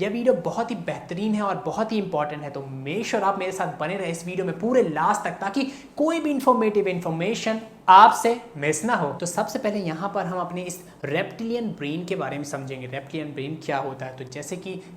यह वीडियो बहुत ही बेहतरीन है और बहुत ही इंपॉर्टेंट है, तो मेक श्योर आप मेरे साथ बने रहे इस वीडियो में पूरे लास्ट तक, ताकि कोई भी इंफॉर्मेटिव इंफॉर्मेशन आपसे मिस ना हो। तो सबसे पहले यहाँ पर हम अपने इस रेप्टिलियन ब्रेन के बारे में समझेंगे। रेप्टिलियन ब्रेन क्या होता है? तो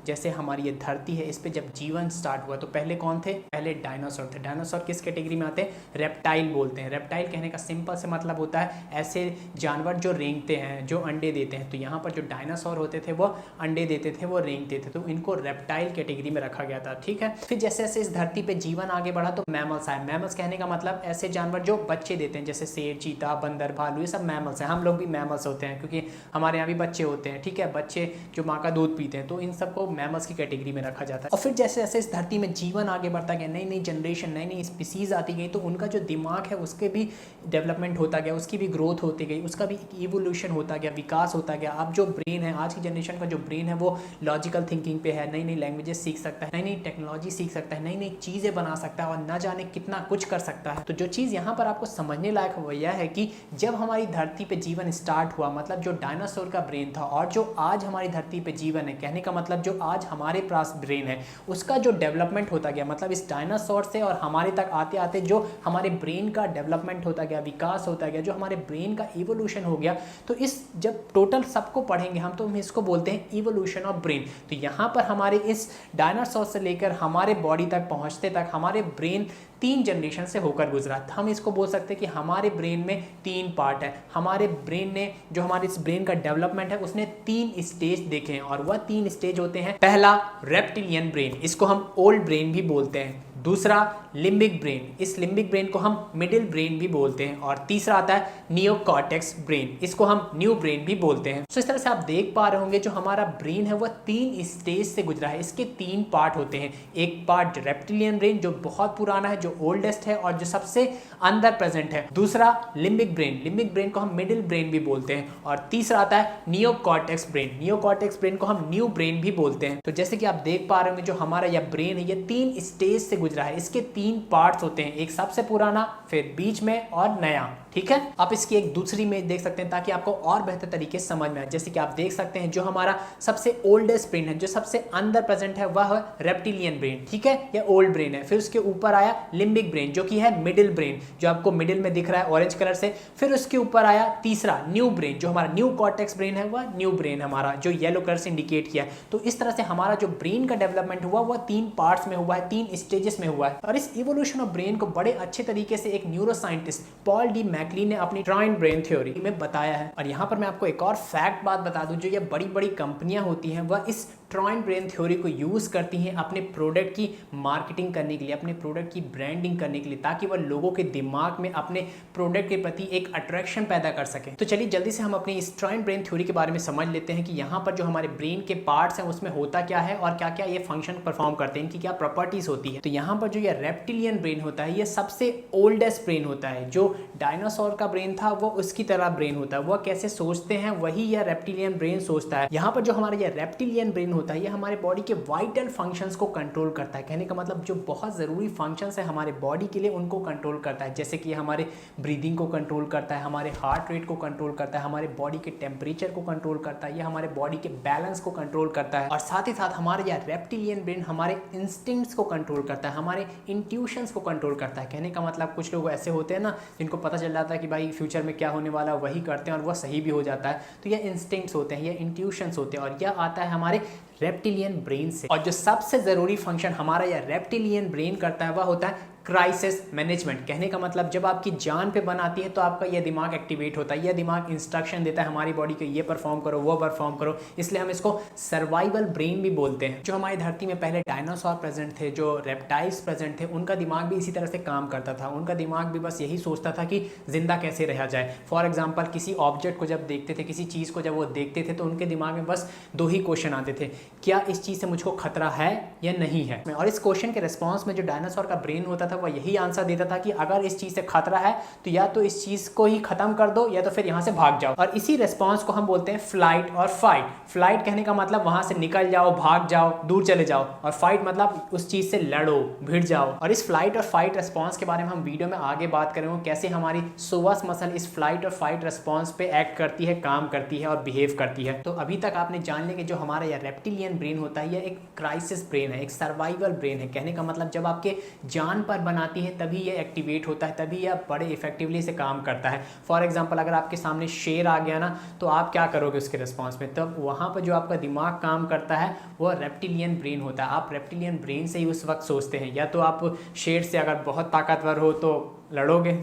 जैसे हमारी ये धरती है, इस पे जब जीवन स्टार्ट हुआ तो पहले कौन थे? पहले डायनासोर थे। डायनासोर किस कैटेगरी में आते हैं? रेप्टाइल बोलते हैं। रेप्टाइल कहने का सिंपल से मतलब होता है ऐसे जानवर जो रेंगते हैं, जो अंडे देते हैं। तो यहाँ पर जो डायनासोर होते थे वो अंडे देते थे, वो रेंगते थे, तो इनको रेप्टाइल कैटेगरी में रखा गया था। ठीक है। फिर जैसे जैसे इस धरती पे जीवन आगे बढ़ा तो मैमल्स आए। मैमल्स कहने का मतलब ऐसे जानवर जो बच्चे देते हैं, जैसे शेर, चीता, बंदर, भालू, ये सब मैमल्स हैं। हम लोग भी मैमल्स होते हैं क्योंकि हमारे यहाँ भी बच्चे होते हैं। ठीक है, बच्चे जो माँ का दूध पीते हैं, तो इन सबको मैमल्स की कैटेगरी में रखा जाता है। और फिर जैसे जैसे इस धरती में जीवन आगे बढ़ता गया, नई नई जनरेशन, नई नई स्पीसीज आती गई, तो उनका जो दिमाग है उसके भी डेवलपमेंट होता गया, उसकी भी ग्रोथ होती गई, उसका भी इवोल्यूशन होता गया, विकास होता गया। अब जो ब्रेन है, आज की जनरेशन का जो ब्रेन है वो लॉजिकल थिंकिंग पे है, नई नई लैंग्वेजेस सीख सकता है, नई नई टेक्नोलॉजी सीख सकता है, नई नई चीज़ें बना सकता है और न जाने कितना कुछ कर सकता है। तो जो चीज़ यहाँ पर आपको समझने लायक वो यह है कि जब हमारी धरती पे जीवन स्टार्ट हुआ, मतलब जो डायनासोर का ब्रेन था और जो आज हमारी धरती पे जीवन है, कहने का मतलब जो आज हमारे पास ब्रेन है, उसका जो डेवलपमेंट होता गया, मतलब इस डायनासोर से और हमारे तक आते आते जो हमारे ब्रेन का डेवलपमेंट होता गया, विकास होता गया, जो हमारे ब्रेन का इवोल्यूशन हो गया, तो इस जब टोटल सबको पढ़ेंगे हम तो हम इसको बोलते हैं इवोल्यूशन ऑफ ब्रेन। तो यहाँ पर हमारे इस डायनासोर से लेकर हमारे बॉडी तक पहुँचते तक हमारे ब्रेन 3 जनरेशन से होकर गुजरा। हम इसको बोल सकते हैं कि हमारे ब्रेन में 3 पार्ट है। हमारे ब्रेन ने, जो हमारे इस ब्रेन का डेवलपमेंट है, उसने 3 स्टेज देखे हैं और वह 3 स्टेज होते हैं। पहला रेप्टिलियन ब्रेन, इसको हम ओल्ड ब्रेन भी बोलते हैं। दूसरा लिम्बिक ब्रेन, इस लिम्बिक ब्रेन को हम मिडिल ब्रेन भी बोलते हैं। और तीसरा आता है नियोकॉर्टेक्स ब्रेन, इसको हम न्यू ब्रेन भी बोलते हैं। तो इस तरह से आप देख पा रहे होंगे जो हमारा ब्रेन है वह 3 स्टेज से गुजरा है। इसके 3 पार्ट होते हैं। एक पार्ट रेप्टिलियन ब्रेन जो बहुत पुराना है, जो ओल्डेस्ट है और जो सबसे अंदर प्रेजेंट है। दूसरा लिम्बिक ब्रेन, लिम्बिक ब्रेन को हम मिडिल ब्रेन भी बोलते हैं। और तीसरा आता है नियोकॉर्टेक्स ब्रेन, नियोकॉर्टेक्स ब्रेन को हम न्यू ब्रेन भी बोलते हैं। तो जैसे कि आप देख पा रहे होंगे जो हमारा यह ब्रेन है, यह 3 स्टेज से गुजरा है। इसके 3 पार्ट्स होते हैं, एक सबसे पुराना, फिर बीच में और नया। ठीक है, आप इसकी एक दूसरी में देख सकते हैं ताकि आपको और बेहतर तरीके से समझ में आए। जैसे कि आप देख सकते हैं जो हमारा सबसे ओल्डेस्ट ब्रेन है, जो सबसे अंदर प्रेजेंट है, वह है रेप्टिलियन ब्रेन। ठीक है, यह ओल्ड ब्रेन है। फिर उसके ऊपर आया लिम्बिक ब्रेन जो कि है मिडिल ब्रेन, जो आपको मिडिल में दिख रहा है ऑरेंज कलर से। फिर उसके ऊपर आया तीसरा न्यू ब्रेन, जो हमारा न्यू कॉर्टेक्स ब्रेन है, वह न्यू ब्रेन हमारा जो येलो कलर से इंडिकेट किया है। तो इस तरह से हमारा जो ब्रेन का डेवलपमेंट हुआ वह 3 पार्ट्स में हुआ है, 3 स्टेजेस में हुआ है। और इस इवोल्यूशन ऑफ ब्रेन को बड़े अच्छे तरीके से एक न्यूरो साइंटिस्ट पॉल डी मैकली ने अपनी ट्राइन ब्रेन थ्योरी में बताया है। और यहाँ पर मैं आपको एक और फैक्ट बात बता दूं, जो ये बड़ी बड़ी कंपनियां होती हैं वह इस ट्राइन ब्रेन थ्योरी को यूज करती हैं अपने प्रोडक्ट की मार्केटिंग करने के लिए, अपने प्रोडक्ट की ब्रांडिंग करने के लिए, ताकि वह लोगों के दिमाग में अपने प्रोडक्ट के प्रति एक अट्रैक्शन पैदा कर सकें। तो चलिए जल्दी से हम अपनी इस ट्राइन ब्रेन थ्योरी के बारे में समझ लेते हैं कि यहाँ पर जो हमारे ब्रेन के पार्ट्स हैं उसमें होता क्या है और क्या क्या ये फंक्शन परफॉर्म करते हैं, इनकी क्या प्रॉपर्टीज होती है। तो यहाँ पर जो ये रेप्टिलियन ब्रेन होता है, ये सबसे ओल्डेस्ट ब्रेन होता है। जो डायनासोर का ब्रेन था वो उसकी तरह ब्रेन होता है, वह कैसे सोचते हैं वही यह रेप्टिलियन ब्रेन सोचता है। यहाँ पर जो हमारा यह रेप्टिलियन ब्रेन होता है, ये हमारे बॉडी के वाइटल फंक्शंस को कंट्रोल करता है। कहने का मतलब जो बहुत ज़रूरी फंक्शंस है हमारे बॉडी के लिए, उनको कंट्रोल करता है। जैसे कि हमारे ब्रीदिंग को कंट्रोल करता है, हमारे हार्ट रेट को कंट्रोल करता है, हमारे बॉडी के टेम्परेचर को कंट्रोल करता है, या हमारे बॉडी के बैलेंस को कंट्रोल करता है। और साथ ही साथ हमारा यह रेप्टिलियन ब्रेन हमारे इंस्टिंक्ट्स को कंट्रोल करता है, हमारे इंट्यूशंस को कंट्रोल करता है। कहने का मतलब कुछ लोग ऐसे होते हैं ना जिनको पता चल जाता है कि भाई फ्यूचर में क्या होने वाला है, वही करते हैं और वह सही भी हो जाता है। तो यह इंस्टिंक्ट्स होते हैं, यह इंट्यूशंस होते हैं, और यह आता है हमारे रेप्टिलियन ब्रेन से। और जो सबसे ज़रूरी फंक्शन हमारा यह रेप्टिलियन ब्रेन करता है वह होता है क्राइसिस मैनेजमेंट। कहने का मतलब जब आपकी जान पे बन आती है तो आपका यह दिमाग एक्टिवेट होता है, यह दिमाग इंस्ट्रक्शन देता है हमारी बॉडी को, ये परफॉर्म करो, वो परफॉर्म करो। इसलिए हम इसको सर्वाइवल ब्रेन भी बोलते हैं। जो हमारी धरती में पहले डायनासोर प्रेजेंट थे, जो रेप्टाइल्स प्रेजेंट थे, उनका दिमाग भी इसी तरह से काम करता था। उनका दिमाग भी बस यही सोचता था कि जिंदा कैसे रहा जाए। फॉर एग्जाम्पल किसी ऑब्जेक्ट को जब देखते थे, किसी चीज़ को जब वो देखते थे, तो उनके दिमाग में बस 2 ही क्वेश्चन आते थे, क्या इस चीज़ से मुझको खतरा है या नहीं है। और इस क्वेश्चन के रिस्पॉन्स में जो डायनासोर का ब्रेन होता था वह यही आंसर देता था कि अगर इस चीज़ से खतरा है तो या तो इस चीज़ को ही खत्म कर दो या तो फिर यहाँ से भाग जाओ। और इसी रेस्पॉन्स को हम बोलते हैं फ्लाइट और फाइट। फ्लाइट कहने का मतलब वहाँ से निकल जाओ, भाग जाओ, दूर चले जाओ, और फाइट मतलब उस चीज़ से लड़ो, भिड़ जाओ। और इस फ्लाइट और फाइट रेस्पॉन्स के बारे में हम वीडियो में आगे बात करेंगे, कैसे हमारी सोवस मसल इस फ्लाइट और फाइट रेस्पॉन्स पे एक्ट करती है, काम करती है और बिहेव करती है। तो अभी तक आपने जान लिया कि जो हमारा यह रेप्टिलियन ब्रेन होता है, यह एक क्राइसिस ब्रेन है, एक सर्वाइवल ब्रेन है। कहने का मतलब जब आपके जान पर बनाती है तभी यह एक्टिवेट होता है, तभी यह बड़े इफेक्टिवली से काम करता है। फॉर एग्जाम्पल अगर आपके सामने शेर आ गया ना, तो आप क्या करोगे उसके रिस्पॉन्स में? तब वहाँ पर जो आपका दिमाग काम करता है वो रेप्टिलियन ब्रेन होता है। आप रेप्टिलियन ब्रेन से ही उस वक्त सोचते हैं, या तो आप शेर से अगर बहुत ताकतवर हो तो लड़ोगे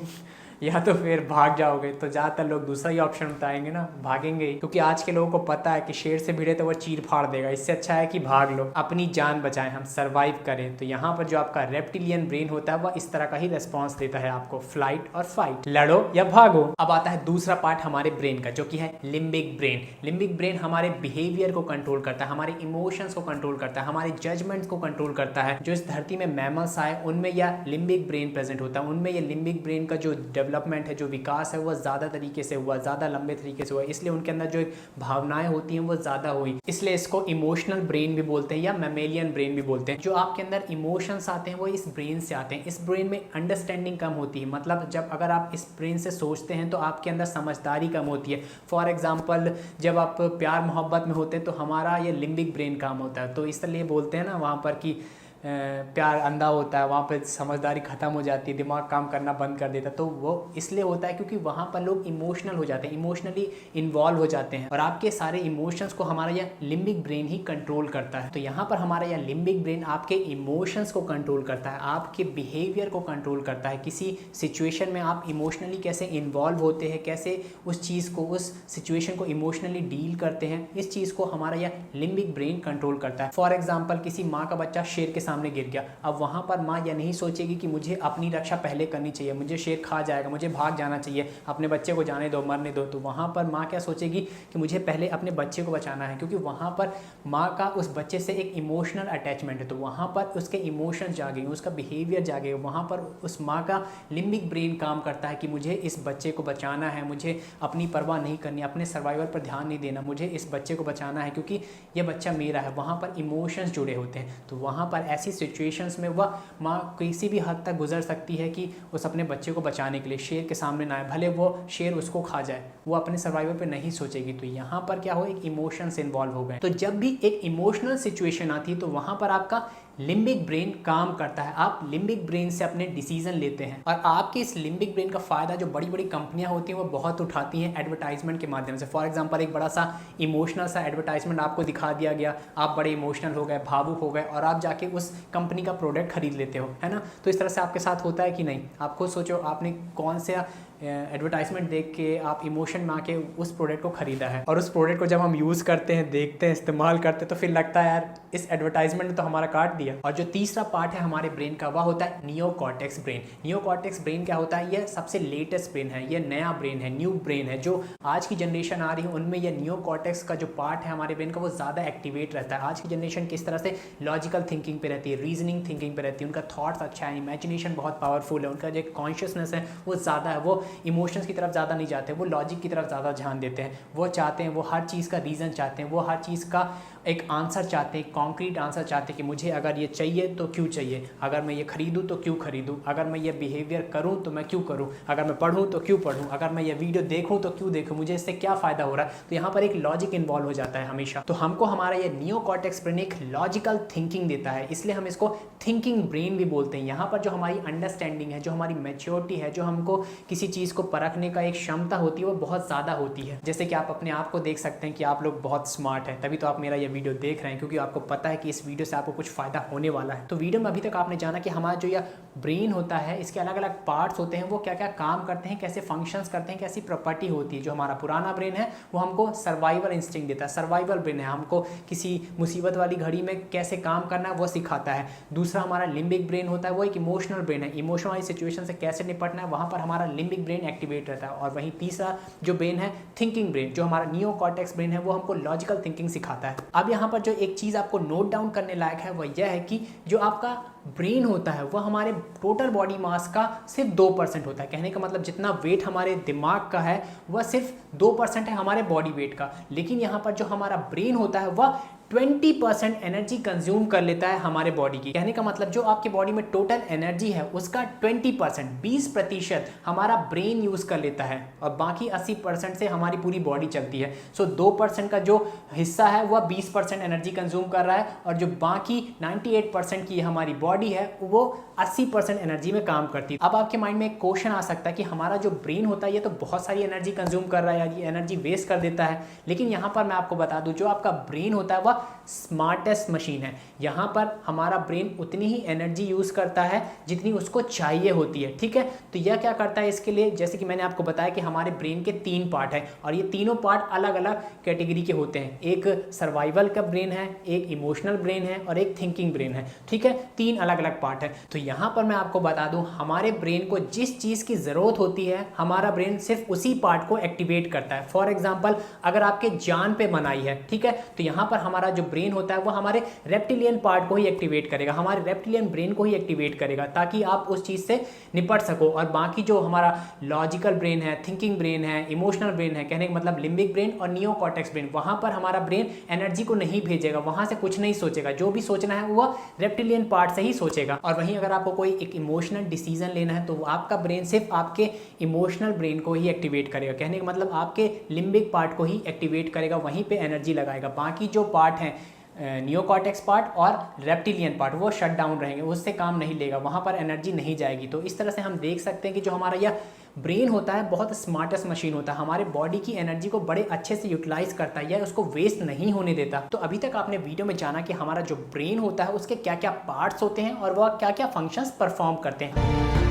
या तो फिर भाग जाओगे। तो ज़्यादातर लोग दूसरा ही ऑप्शन बताएंगे ना, भागेंगे ही, क्योंकि आज के लोगों को पता है कि शेर से भिड़े तो वो चीर फाड़ देगा, इससे अच्छा है कि भाग लो, अपनी जान बचाएं, हम सर्वाइव करें। तो यहाँ पर जो आपका रेप्टिलियन ब्रेन होता है वह इस तरह का ही रेस्पॉन्स देता है आपको, फ्लाइट और फाइट, लड़ो या भागो। अब आता है दूसरा पार्ट हमारे ब्रेन का, जो कि है लिम्बिक ब्रेन। लिम्बिक ब्रेन हमारे बिहेवियर को कंट्रोल करता है, हमारे इमोशंस को कंट्रोल करता है, हमारे जजमेंट्स को कंट्रोल करता है। जो इस धरती में मैमल्स आए उनमें यह लिम्बिक ब्रेन प्रेजेंट होता है, उनमें यह लिम्बिक ब्रेन का जो डेवलपमेंट है, जो विकास है, वह ज़्यादा तरीके से हुआ, ज़्यादा लंबे तरीके से हुआ, इसलिए उनके अंदर जो भावनाएं होती हैं वो ज़्यादा हुई, इसलिए इसको इमोशनल ब्रेन भी बोलते हैं या मैमेलियन ब्रेन भी बोलते हैं। जो आपके अंदर इमोशंस आते हैं वो इस ब्रेन से आते हैं। इस ब्रेन में अंडरस्टैंडिंग कम होती है, मतलब जब अगर आप इस ब्रेन से सोचते हैं तो आपके अंदर समझदारी कम होती है। फॉर एग्जाम्पल जब आप प्यार मोहब्बत में होते हैं तो हमारा ये लिम्बिक ब्रेन काम होता है, तो इसलिए बोलते हैं ना वहाँ पर कि प्यार अंधा होता है, वहाँ पे समझदारी ख़त्म हो जाती है, दिमाग काम करना बंद कर देता है। तो वो इसलिए होता है क्योंकि वहाँ पर लोग इमोशनल हो जाते हैं, इमोशनली इन्वॉल्व हो जाते हैं, और आपके सारे इमोशंस को हमारा यह लिम्बिक ब्रेन ही कंट्रोल करता है। तो यहाँ पर हमारा यह लिम्बिक ब्रेन आपके इमोशंस को कंट्रोल करता है, आपके बिहेवियर को कंट्रोल करता है। किसी सिचुएशन में आप इमोशनली कैसे इन्वॉल्व होते हैं, कैसे उस चीज़ को, उस सिचुएशन को इमोशनली डील करते हैं, इस चीज़ को हमारा यह लिम्बिक ब्रेन कंट्रोल करता है। फॉर एग्जाम्पल किसी माँ का बच्चा शेर के सामने गिर गया, अब वहां पर मां यह नहीं सोचेगी कि मुझे अपनी रक्षा पहले करनी चाहिए, मुझे शेर खा जाएगा, मुझे भाग जाना चाहिए, अपने बच्चे को जाने दो, मरने दो। तो वहां पर मां क्या सोचेगी कि मुझे पहले अपने बच्चे को बचाना है, क्योंकि वहां पर मां का उस बच्चे से एक इमोशनल अटैचमेंट है। तो वहां पर उसके इमोशंस जागेंगे, उसका बिहेवियर जागेगा, वहां पर उस माँ का लिम्बिक ब्रेन काम करता है कि मुझे इस बच्चे को बचाना है, मुझे अपनी परवाह नहीं करनी, अपने सर्वाइवल पर ध्यान नहीं देना, मुझे इस बच्चे को बचाना है क्योंकि यह बच्चा मेरा है। वहाँ पर इमोशंस जुड़े होते हैं। तो वहाँ पर ऐसी सिचुएशंस में वह माँ किसी भी हद तक गुजर सकती है कि उस अपने बच्चे को बचाने के लिए शेर के सामने ना आए, भले वो शेर उसको खा जाए, वो अपने सर्वाइवल पे नहीं सोचेगी। तो यहाँ पर क्या हो, एक इमोशंस इन्वॉल्व हो गए। तो जब भी एक इमोशनल सिचुएशन आती है तो वहाँ पर आपका लिम्बिक ब्रेन काम करता है, आप लिम्बिक ब्रेन से अपने डिसीजन लेते हैं। और आपके इस लिम्बिक ब्रेन का फायदा जो बड़ी बड़ी कंपनियां होती हैं वो बहुत उठाती हैं एडवर्टाइजमेंट के माध्यम से। फॉर एग्जांपल एक बड़ा सा इमोशनल सा एडवर्टाइजमेंट आपको दिखा दिया गया, आप बड़े इमोशनल हो गए, भावुक हो गए, और आप जाके उस कंपनी का प्रोडक्ट खरीद लेते हो, है ना। तो इस तरह से आपके साथ होता है कि नहीं? आप खुद सोचो, आपने कौन सा एडवर्टाइजमेंट देख के आप इमोशन में आके उस प्रोडक्ट को खरीदा है, और उस प्रोडक्ट को जब हम यूज़ करते हैं, देखते हैं, इस्तेमाल करते हैं, तो फिर लगता है यार इस एडवर्टाइजमेंट ने तो हमारा काट दिया। और जो तीसरा पार्ट है हमारे ब्रेन का वह होता है नियोकॉर्टेक्स ब्रेन। नियोकॉर्टेक्स ब्रेन क्या होता है? यह सबसे लेटेस्ट ब्रेन है, यह नया ब्रेन है, न्यू ब्रेन है। जो आज की जनरेशन आ रही है उनमें यह नियोकॉर्टेक्स का जो पार्ट है हमारे ब्रेन का वो ज़्यादा एक्टिवेट रहता है। आज की जनरेशन किस तरह से लॉजिकल थिंकिंग पे रहती है, रीजनिंग थिंकिंग पे रहती है, उनका थॉट्स अच्छा है, इमेजिनेशन बहुत पावरफुल है, उनका जो कॉन्शियसनेस है वो ज़्यादा है, वो इमोशंस की तरफ ज़्यादा नहीं जाते, वो लॉजिक की तरफ ज़्यादा ध्यान देते हैं। वो चाहते हैं, वो हर चीज़ का रीज़न चाहते हैं, वो हर चीज़ का एक आंसर चाहते हैं, कॉन्क्रीट आंसर चाहते हैं कि मुझे अगर ये चाहिए तो क्यों चाहिए, अगर मैं ये खरीदूं तो क्यों खरीदूं, अगर मैं ये बिहेवियर करूं तो मैं क्यों करूं, अगर मैं पढ़ूं तो क्यों पढ़ूं, अगर मैं ये वीडियो देखूं तो क्यों देखूं, मुझे इससे क्या फ़ायदा हो रहा है। तो यहाँ पर एक लॉजिक इन्वॉल्व हो जाता है हमेशा। तो हमको हमारा ये नियोकॉर्टेक्स ब्रेन एक लॉजिकल थिंकिंग देता है, इसलिए हम इसको थिंकिंग ब्रेन भी बोलते हैं। यहाँ पर जो हमारी अंडरस्टैंडिंग है, जो हमारी मैच्योरिटी है, जो हमको किसी चीज़ को परखने का एक क्षमता होती है वो बहुत ज़्यादा होती है। जैसे कि आप अपने आप को देख सकते हैं कि आप लोग बहुत स्मार्ट हैं, तभी तो आप मेरा ये वीडियो देख रहे हैं, क्योंकि आपको पता है कि इस वीडियो से आपको कुछ फ़ायदा होने वाला है। तो वीडियो में अभी तक आपने जाना कि हमारा जो यह ब्रेन होता है इसके अलग अलग पार्ट्स होते हैं, वो क्या क्या काम करते हैं, कैसे फंक्शंस करते हैं, कैसी प्रॉपर्टी होती है। जो हमारा पुराना ब्रेन है वो हमको सर्वाइवल इंस्टिंक्ट देता है, सर्वाइवल ब्रेन है, हमको किसी मुसीबत वाली घड़ी में कैसे काम करना है वो सिखाता है। दूसरा हमारा लिम्बिक ब्रेन होता है, वो एक इमोशनल ब्रेन है, इमोशनल वाली सिचुएशन से कैसे निपटना है, वहाँ पर हमारा लिम्बिक ब्रेन एक्टिवेट रहता है। और वहीं तीसरा जो ब्रेन है थिंकिंग ब्रेन, जो हमारा नियो कॉर्टेक्स ब्रेन है, वो हमको लॉजिकल थिंकिंग सिखाता है। अब यहाँ पर जो एक चीज़ आपको नोट डाउन करने लायक है वह यह है कि जो आपका ब्रेन होता है वह हमारे टोटल बॉडी मास का सिर्फ 2% होता है। कहने का मतलब जितना वेट हमारे दिमाग का है वह सिर्फ 2% है हमारे बॉडी वेट का, लेकिन यहाँ पर जो हमारा ब्रेन होता है वह 20% एनर्जी कंज्यूम कर लेता है हमारे बॉडी की। कहने का मतलब जो आपके बॉडी में टोटल एनर्जी है उसका 20% हमारा ब्रेन यूज कर लेता है और बाकी 80% से हमारी पूरी बॉडी चलती है। सो 2% का जो हिस्सा है वह 20% एनर्जी कंज्यूम कर रहा है और जो बाकी 98% की हमारी बॉडी है वो 80% एनर्जी में काम करती है। अब आपके माइंड में एक क्वेश्चन आ सकता है कि हमारा जो ब्रेन होता है ये तो बहुत सारी एनर्जी कंज्यूम कर रहा है, ये एनर्जी वेस्ट कर देता है, लेकिन यहाँ पर मैं आपको बता दूं जो आपका ब्रेन होता है वह स्मार्टेस्ट मशीन है। यहाँ पर हमारा ब्रेन उतनी ही एनर्जी यूज करता है जितनी उसको चाहिए होती है, ठीक है। तो यह क्या करता है इसके लिए, जैसे कि मैंने आपको बताया कि हमारे ब्रेन के 3 पार्ट हैं और ये तीनों पार्ट अलग अलग कैटेगरी के होते हैं। एक सर्वाइवल का ब्रेन है, एक इमोशनल ब्रेन है और एक थिंकिंग ब्रेन है, ठीक है। 3 अलग अलग पार्ट है। तो यहाँ पर मैं आपको बता दूं हमारे ब्रेन को जिस चीज़ की ज़रूरत होती है हमारा ब्रेन सिर्फ उसी पार्ट को एक्टिवेट करता है। फॉर एग्जाम्पल अगर आपके जान पे बनाई है, ठीक है, तो यहाँ पर हमारा जो ब्रेन होता है वो हमारे रेप्टिलियन पार्ट को ही एक्टिवेट करेगा, हमारे रेप्टिलियन ब्रेन को ही एक्टिवेट करेगा ताकि आप उस चीज़ से निपट सको। और बाकी जो हमारा लॉजिकल ब्रेन है, थिंकिंग ब्रेन है, इमोशनल ब्रेन है, कहने का मतलब लिम्बिक ब्रेन और नियो कॉर्टेक्स ब्रेन, वहाँ पर हमारा ब्रेन एनर्जी को नहीं भेजेगा, वहाँ से कुछ नहीं सोचेगा। जो भी सोचना है वो रेप्टिलियन पार्ट से ही सोचेगा। और वहीं अगर आपको कोई एक इमोशनल डिसीजन लेना है तो आपका ब्रेन सिर्फ आपके इमोशनल ब्रेन को ही एक्टिवेट करेगा। कहने का मतलब आपके लिम्बिक पार्ट को ही एक्टिवेट करेगा, वहीं पे एनर्जी लगाएगा। बाकी जो पार्ट हैं नियोकॉर्टेक्स पार्ट और रेप्टिलियन पार्ट वो शट डाउन रहेंगे, उससे काम नहीं लेगा, वहाँ पर एनर्जी नहीं जाएगी। तो इस तरह से हम देख सकते हैं कि जो हमारा यह ब्रेन होता है बहुत स्मार्टेस्ट मशीन होता है, हमारे बॉडी की एनर्जी को बड़े अच्छे से यूटिलाइज करता है या उसको वेस्ट नहीं होने देता। तो अभी तक आपने वीडियो में जाना कि हमारा जो ब्रेन होता है उसके क्या क्या पार्ट्स होते हैं और वह क्या क्या फंक्शंस परफॉर्म करते हैं।